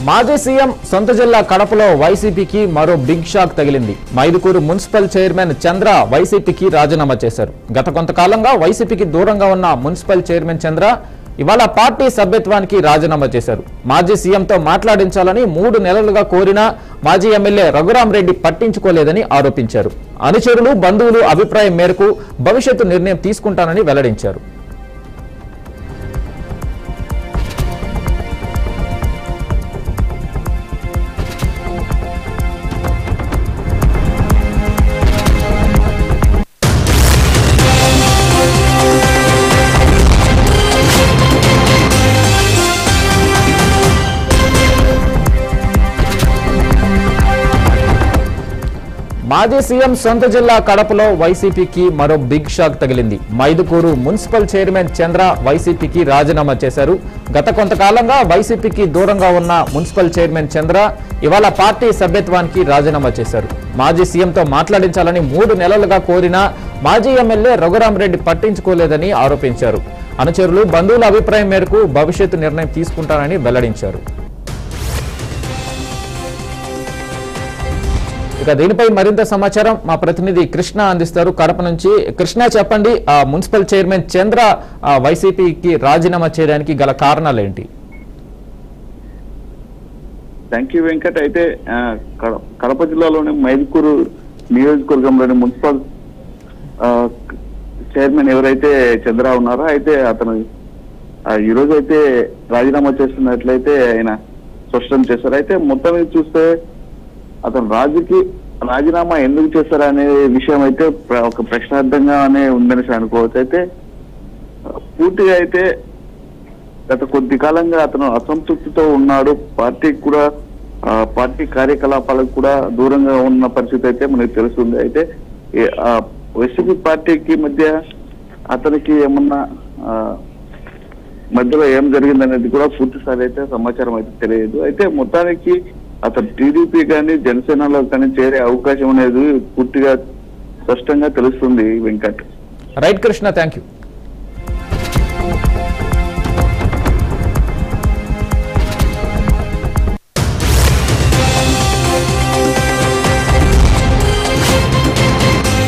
మాజీ సీఎం సొంత జిల్లా కడపలో వైసీపీకి మరో బిగ్ షాక్ తగిలింది. మైదుకూరు మున్సిపల్ చైర్మన్ చంద్ర వైసీపీకి రాజీనామా చేశారు. గత కొంతకాలంగా వైసీపీకి దూరంగా ఉన్న మున్సిపల్ చైర్మన్ చంద్ర ఇవాళ పార్టీ సభ్యత్వానికి రాజీనామా చేశారు. మాజీ సీఎంతో మాట్లాడించాలని 3 నెలలుగా కోరినా మాజీ ఎమ్మెల్యే రఘురామరెడ్డి పట్టించుకోలేదని ఆరోపించారు. అనుచరులు బంధువులు అభిప్రాయం మేరకు భవిష్యత్తు నిర్ణయం తీసుకుంటానని వెల్లడించారు. మాజీ సీఎం సొంత జిల్లా కడపలో వైసీపీకి మరో బిగ్ షాక్ తగిలింది. మైదుకూరు మున్సిపల్ చైర్మన్ చంద్ర వైసీపీకి రాజీనామా చేశారు. గత కొంతకాలంగా వైసీపీకి దూరంగా ఉన్న మున్సిపల్ చైర్మన్ చంద్ర ఇవాళ పార్టీ సభ్యత్వానికి రాజీనామా చేశారు. మాజీ సీఎంతో మాట్లాడించాలని 3 నెలలుగా కోరినా మాజీ ఎమ్మెల్యే రఘురామరెడ్డి పట్టించుకోలేదని ఆరోపించారు. అనుచరులు బంధువుల అభిప్రాయం మేరకు భవిష్యత్తు నిర్ణయం తీసుకుంటారని వెల్లడించారు. ఇక దీనిపై మరింత సమాచారం మా ప్రతినిధి కృష్ణ అందిస్తారు కడప నుంచి. కృష్ణ, చెప్పండి, మున్సిపల్ చైర్మన్ చంద్ర వైసీపీకి రాజీనామా చేయడానికి గల కారణాలు ఏంటి? Thank you Venkat. అయితే కడప జిల్లాలోని మైదుకూరు నియోజకవర్గంలోని మున్సిపల్ చైర్మన్ ఎవరైతే చంద్ర ఉన్నారో అయితే అతను ఈరోజు అయితే రాజీనామా చేస్తున్నట్లయితే ఆయన స్పష్టం చేశారు. అయితే మొత్తం మీద చూస్తే అతను రాజీనామా ఎందుకు చేశారనే విషయం అయితే ఒక ప్రశ్నార్థంగానే ఉందని అనుకోవచ్చు. అయితే పూర్తిగా అయితే గత కొద్ది కాలంగా అతను అసంతృప్తితో ఉన్నాడు. పార్టీకి కూడా పార్టీ కార్యకలాపాలకు కూడా దూరంగా ఉన్న పరిస్థితి అయితే మనకు తెలుస్తుంది. అయితే వైసీపీ పార్టీకి మధ్య అతనికి ఏమన్నా మధ్యలో ఏం జరిగిందనేది కూడా పూర్తిసారి అయితే సమాచారం అయితే తెలియదు. అయితే మొత్తానికి అతను టీడీపీ కానీ జనసేనలో కానీ చేరే అవకాశం అనేది పూర్తిగా స్పష్టంగా తెలుస్తుంది Venkat. Right Krishna, thank you.